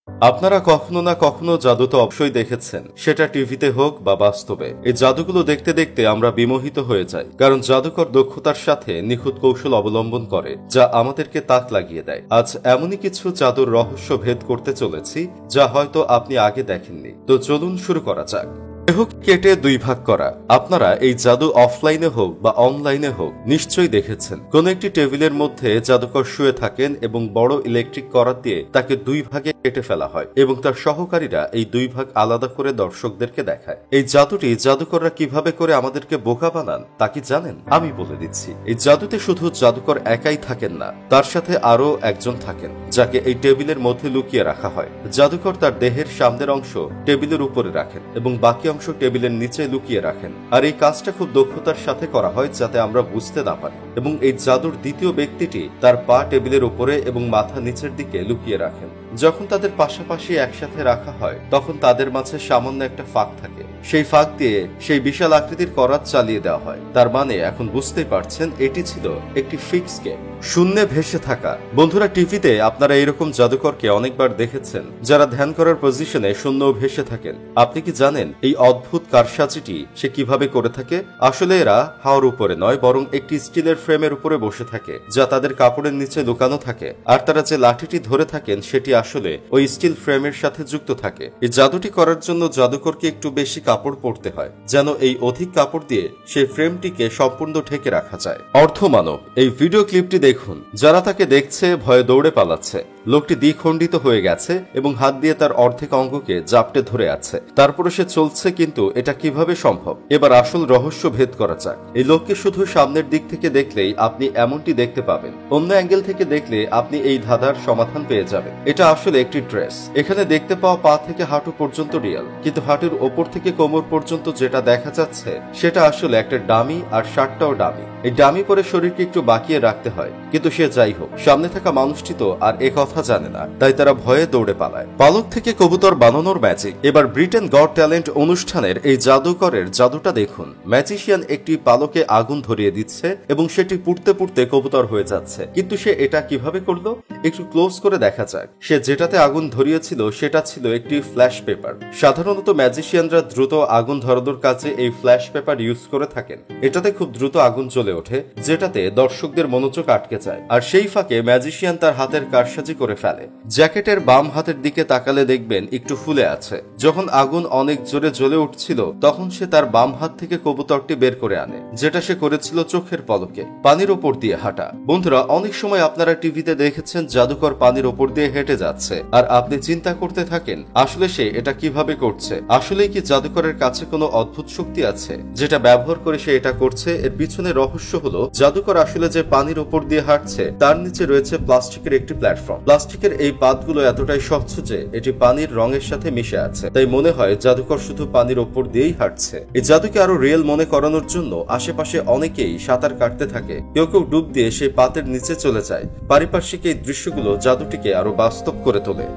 আপনারা কখনো না কখনো জাদু তো অবশ্যই দেখেছেন, সেটা টিভিতে হোক বা বাস্তবে। এই জাদুগুলো দেখতে দেখতে আমরা বিমোহিত হয়ে যাই, কারণ জাদুকর দক্ষতার সাথে নিখুঁত কৌশল অবলম্বন করে যা আমাদেরকে তাক লাগিয়ে দেয়। আজ এমনই কিছু জাদুর রহস্য ভেদ করতে চলেছি যা হয়তো আপনি আগে দেখেননি। তো চলুন শুরু করা যাক। দেহ কেটে দুই ভাগ করা। আপনারা এই জাদু অফলাইনে হোক বা অনলাইনে হোক নিশ্চয়ই দেখেছেন। কোন একটি টেবিলের মধ্যে জাদুকর শুয়ে থাকেন এবং বড় ইলেকট্রিক করাত দিয়ে তাকে দুই ভাগে কেটে ফেলা হয় এবং তার সহকারীরা এই দুই ভাগ আলাদা করে দর্শকদেরকে দেখায়। এই জাদুটি জাদুকররা কিভাবে করে আমাদেরকে বোকা বানান তা কি জানেন? আমি বলে দিচ্ছি। এই জাদুতে শুধু জাদুকর একাই থাকেন না, তার সাথে আরো একজন থাকেন যাকে এই টেবিলের মধ্যে লুকিয়ে রাখা হয়। জাদুকর তার দেহের সামনের অংশ টেবিলের উপরে রাখেন এবং বাকি অংশ টেবিলের নিচে লুকিয়ে রাখেন। আর এই কাজটা খুব দক্ষতার সাথে করা হয় যাতে আমরা বুঝতে না পারি। এবং এই জাদুর দ্বিতীয় ব্যক্তিটি তার পা টেবিলের উপরে এবং মাথা নিচের দিকে লুকিয়ে রাখেন। যখন তাদের পাশাপাশি একসাথে রাখা হয় তখন তাদের মাঝে সামান্য একটা ফাঁক থাকে। সেই ফাঁক দিয়ে সেই বিশাল আকৃতির করাত চালিয়ে দেওয়া হয়। তার মানে এখন বুঝতেই পারছেন এটি ছিল একটি ফিক্স গেম। শূন্যে ভেসে থাকা। বন্ধুরা, টিভিতে আপনারা এরকম জাদুকরকে অনেকবার দেখেছেন যারা ধ্যান করার পজিশনে শূন্য ভেসে থাকেন। আপনি কি জানেন এই অদ্ভুত কারসাজিটি সে কিভাবে করে থাকে? আসলে এরা হাওয়ার উপরে নয়, বরং একটি স্টিলের ফ্রেমের উপরে বসে থাকে যা তাদের কাপড়ের নিচে লুকানো থাকে। আর তারা যে লাঠিটি ধরে থাকেন সেটি আসলে ওই স্টিল ফ্রেমের সাথে যুক্ত থাকে। এই জাদুটি করার জন্য জাদুকরকে একটু বেশি কাপড় পরতে হয় যেন এই অধিক কাপড় দিয়ে সেই ফ্রেমটিকে সম্পূর্ণ ঢেকে রাখা যায়। অর্থমানব। এই ভিডিও ক্লিপটি দেখুন। যারা তাকে দেখছে ভয়ে দৌড়ে পালাচ্ছে। লোকটি দ্বিখণ্ডিত হয়ে গেছে এবং হাত দিয়ে তার অর্ধেক অঙ্গকে জাপটে ধরে আছে। তারপরে সে চলছে, কিন্তু এটা কিভাবে সম্ভব? এবার আসল রহস্য ভেদ করা যাক। এই লোককে শুধু সামনের দিক থেকে দেখলেই আপনি এমনটি দেখতে পাবেন, অন্য অ্যাঙ্গেল থেকে দেখলে আপনি এই ধাঁধার সমাধান পেয়ে যাবেন। এটা আসলে একটি ড্রেস। এখানে দেখতে পাওয়া পা থেকে হাঁটু পর্যন্ত রিয়াল, কিন্তু হাঁটুর ওপর থেকে কোমর পর্যন্ত যেটা দেখা যাচ্ছে সেটা আসলে একটা ডামি, আর শার্টটাও ডামি। এই ডামি পরে শরীরকে একটু বাঁকিয়ে রাখতে হয়, কিন্তু সে যাই হোক, সামনে থাকা মানুষটি তো আর এ কথা জানে না, তাই তারা ভয়ে দৌড়ে পালায়। পালক থেকে কবুতর বানানোর ম্যাজিক। এবার ব্রিটেন গট ট্যালেন্ট অনুষ্ঠানের এই জাদুকরের জাদুটা দেখুন। ম্যাজিশিয়ান একটি পালকে আগুন ধরিয়ে দিচ্ছে এবং সেটি পুড়তে পুড়তে কবুতর হয়ে যাচ্ছে, কিন্তু সে এটা কিভাবে করলো? একটু ক্লোজ করে দেখা যাক। সে যেটাতে আগুন ধরিয়েছিল সেটা ছিল একটি ফ্ল্যাশ পেপার। সাধারণত ম্যাজিশিয়ানরা দ্রুত আগুন ধরানোর কাজে এই ফ্ল্যাশ পেপার ইউজ করে থাকেন। এটাতে খুব দ্রুত আগুন জ্বলে ওঠে, যেটাতে দর্শকদের মনোযোগ আটকে যায়। আর সেই ফাঁকে ম্যাজিশিয়ান তার হাতের কারসাজি করে ফেলে। জ্যাকেটের বাম হাতের দিকে তাকালে দেখবেন একটু ফুলে আছে। যখন আগুন অনেক জোরে জ্বলে উঠছিল তখন সে তার বাম হাত থেকে কবুতরটি বের করে আনে, যেটা সে করেছিল চোখের পলকে। পানির ওপর দিয়ে হাঁটা। বন্ধুরা, অনেক সময় আপনারা টিভিতে দেখেছেন জাদুকর পানির ওপর দিয়ে হেঁটে যাচ্ছে, আর আপনি চিন্তা করতে থাকেন আসলে সে এটা কিভাবে করছে। আসলেই কি জাদুকরের কাছে কোনো অদ্ভুত শক্তি আছে যেটা ব্যবহার করে সে এটা করছে? এর পিছনে রহস্য হলো জাদুকর আসলে যে পানির ওপর দিয়ে হাঁটছে তার নিচে রয়েছে প্লাস্টিকের একটি প্ল্যাটফর্ম। প্লাস্টিকের এই পাতগুলো এতটাই স্বচ্ছ যে এটি পানির রঙের সাথে মিশে আছে, তাই মনে হয় জাদুকর শুধু পানির ওপর দিয়েই হাঁটছে। এই জাদুকে আরো রিয়েল মনে করানোর জন্য আশেপাশে অনেকেই সাঁতার কাটতে থাকে, কেউ কেউ ডুব দিয়ে সেই পাতের নিচে চলে যায়। পারিপার্শ্বিক এই দৃশ্যগুলো জাদুটিকে আরো বাস্তব করে তোলে।